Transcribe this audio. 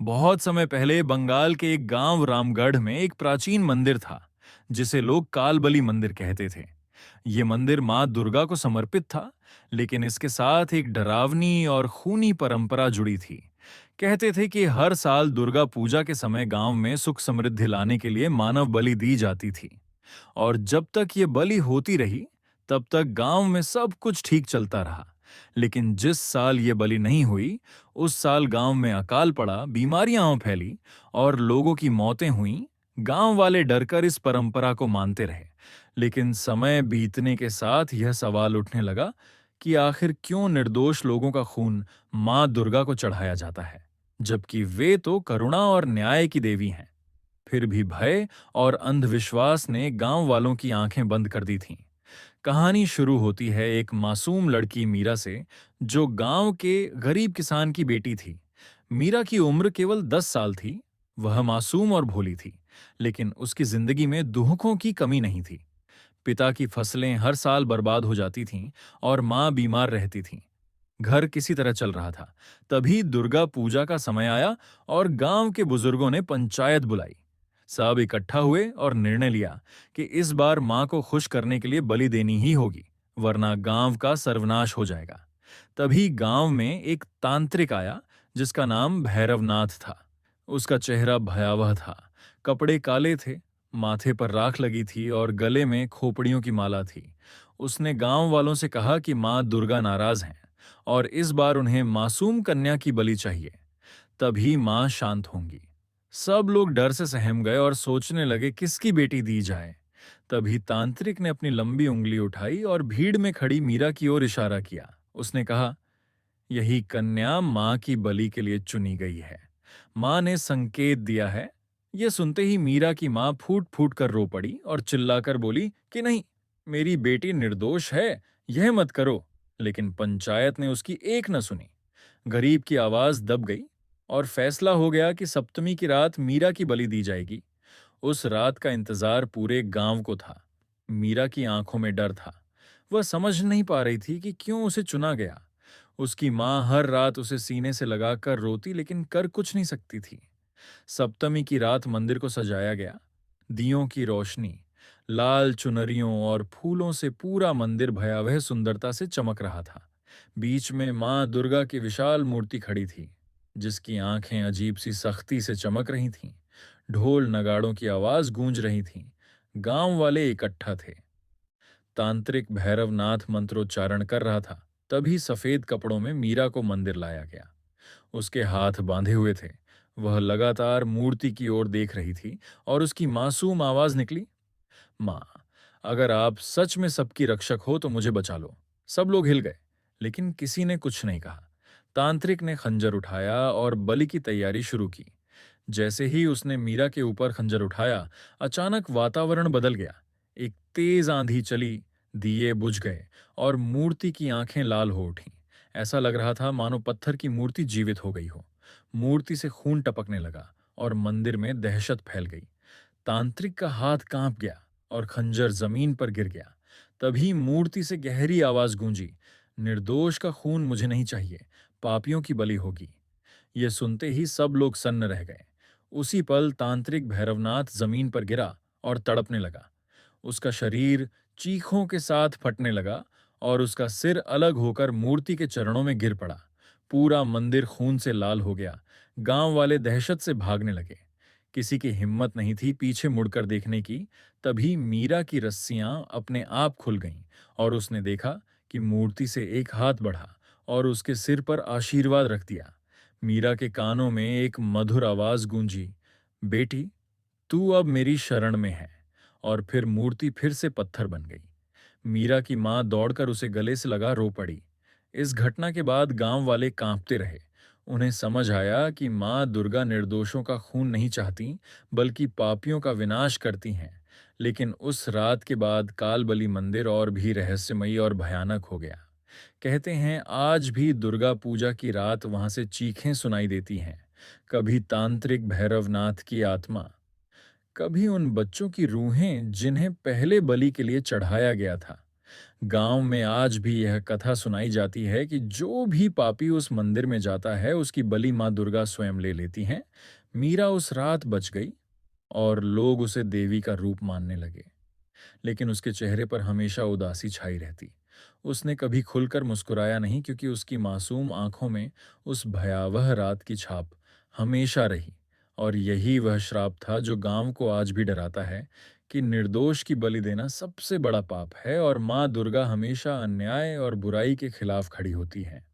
बहुत समय पहले बंगाल के एक गांव रामगढ़ में एक प्राचीन मंदिर था जिसे लोग कालबली मंदिर कहते थे। ये मंदिर मां दुर्गा को समर्पित था, लेकिन इसके साथ एक डरावनी और खूनी परंपरा जुड़ी थी। कहते थे कि हर साल दुर्गा पूजा के समय गांव में सुख समृद्धि लाने के लिए मानव बलि दी जाती थी, और जब तक ये बलि होती रही तब तक गांव में सब कुछ ठीक चलता रहा। लेकिन जिस साल ये बलि नहीं हुई, उस साल गांव में अकाल पड़ा, बीमारियां फैली और लोगों की मौतें हुईं। गांव वाले डरकर इस परंपरा को मानते रहे, लेकिन समय बीतने के साथ यह सवाल उठने लगा कि आखिर क्यों निर्दोष लोगों का खून मां दुर्गा को चढ़ाया जाता है, जबकि वे तो करुणा और न्याय की देवी हैं। फिर भी भय और अंधविश्वास ने गांव वालों की आंखें बंद कर दी थीं। कहानी शुरू होती है एक मासूम लड़की मीरा से, जो गांव के गरीब किसान की बेटी थी। मीरा की उम्र केवल 10 साल थी। वह मासूम और भोली थी, लेकिन उसकी जिंदगी में दुखों की कमी नहीं थी। पिता की फसलें हर साल बर्बाद हो जाती थीं और मां बीमार रहती थी। घर किसी तरह चल रहा था। तभी दुर्गा पूजा का समय आया और गांव के बुजुर्गों ने पंचायत बुलाई। सब इकट्ठा हुए और निर्णय लिया कि इस बार मां को खुश करने के लिए बलि देनी ही होगी, वरना गांव का सर्वनाश हो जाएगा। तभी गांव में एक तांत्रिक आया जिसका नाम भैरवनाथ था। उसका चेहरा भयावह था। कपड़े काले थे, माथे पर राख लगी थी और गले में खोपड़ियों की माला थी। उसने गांव वालों से कहा कि मां दुर्गा नाराज हैं और इस बार उन्हें मासूम कन्या की बलि चाहिए, तभी मां शांत होंगी। सब लोग डर से सहम गए और सोचने लगे किसकी बेटी दी जाए। तभी तांत्रिक ने अपनी लंबी उंगली उठाई और भीड़ में खड़ी मीरा की ओर इशारा किया। उसने कहा, यही कन्या मां की बलि के लिए चुनी गई है। मां ने संकेत दिया है। यह सुनते ही मीरा की मां फूट फूट कर रो पड़ी और चिल्लाकर बोली कि नहीं, मेरी बेटी निर्दोष है, यह मत करो। लेकिन पंचायत ने उसकी एक न सुनी। गरीब की आवाज दब गई और फैसला हो गया कि सप्तमी की रात मीरा की बलि दी जाएगी। उस रात का इंतजार पूरे गांव को था। मीरा की आंखों में डर था। वह समझ नहीं पा रही थी कि क्यों उसे चुना गया। उसकी मां हर रात उसे सीने से लगाकर रोती, लेकिन कर कुछ नहीं सकती थी। सप्तमी की रात मंदिर को सजाया गया। दियों की रोशनी, लाल चुनरियों और फूलों से पूरा मंदिर भयावह सुंदरता से चमक रहा था। बीच में मां दुर्गा की विशाल मूर्ति खड़ी थी, जिसकी आंखें अजीब सी सख्ती से चमक रही थीं। ढोल नगाड़ों की आवाज गूंज रही थी। गांव वाले इकट्ठा थे। तांत्रिक भैरवनाथ मंत्रोच्चारण कर रहा था। तभी सफेद कपड़ों में मीरा को मंदिर लाया गया। उसके हाथ बांधे हुए थे। वह लगातार मूर्ति की ओर देख रही थी और उसकी मासूम आवाज निकली, मां, अगर आप सच में सबकी रक्षक हो तो मुझे बचा लो। सब लोग हिल गए, लेकिन किसी ने कुछ नहीं कहा। तांत्रिक ने खंजर उठाया और बलि की तैयारी शुरू की। जैसे ही उसने मीरा के ऊपर खंजर उठाया, अचानक वातावरण बदल गया। एक तेज आंधी चली, दिए बुझ गए और मूर्ति की आंखें लाल हो उठीं। ऐसा लग रहा था मानो पत्थर की मूर्ति जीवित हो गई हो। मूर्ति से खून टपकने लगा और मंदिर में दहशत फैल गई। तांत्रिक का हाथ कांप गया और खंजर जमीन पर गिर गया। तभी मूर्ति से गहरी आवाज गूंजी, निर्दोष का खून मुझे नहीं चाहिए, पापियों की बलि होगी। यह सुनते ही सब लोग सन्न रह गए। उसी पल तांत्रिक भैरवनाथ जमीन पर गिरा और तड़पने लगा। उसका शरीर चीखों के साथ फटने लगा और उसका सिर अलग होकर मूर्ति के चरणों में गिर पड़ा। पूरा मंदिर खून से लाल हो गया। गांव वाले दहशत से भागने लगे। किसी की हिम्मत नहीं थी पीछे मुड़कर देखने की। तभी मीरा की रस्सियां अपने आप खुल गईं और उसने देखा कि मूर्ति से एक हाथ बढ़ा और उसके सिर पर आशीर्वाद रख दिया। मीरा के कानों में एक मधुर आवाज गूंजी, बेटी, तू अब मेरी शरण में है। और फिर मूर्ति फिर से पत्थर बन गई। मीरा की मां दौड़कर उसे गले से लगा रो पड़ी। इस घटना के बाद गांव वाले कांपते रहे। उन्हें समझ आया कि मां दुर्गा निर्दोषों का खून नहीं चाहती, बल्कि पापियों का विनाश करती हैं। लेकिन उस रात के बाद कालबली मंदिर और भी रहस्यमयी और भयानक हो गया। कहते हैं आज भी दुर्गा पूजा की रात वहां से चीखें सुनाई देती हैं। कभी तांत्रिक भैरवनाथ की आत्मा, कभी उन बच्चों की रूहें जिन्हें पहले बलि के लिए चढ़ाया गया था। गांव में आज भी यह कथा सुनाई जाती है कि जो भी पापी उस मंदिर में जाता है उसकी बलि माँ दुर्गा स्वयं ले लेती हैं। मीरा उस रात बच गई और लोग उसे देवी का रूप मानने लगे। लेकिन उसके चेहरे पर हमेशा उदासी छाई रहती। उसने कभी खुलकर मुस्कुराया नहीं, क्योंकि उसकी मासूम आंखों में उस भयावह रात की छाप हमेशा रही। और यही वह श्राप था जो गांव को आज भी डराता है कि निर्दोष की बलि देना सबसे बड़ा पाप है और माँ दुर्गा हमेशा अन्याय और बुराई के खिलाफ खड़ी होती है।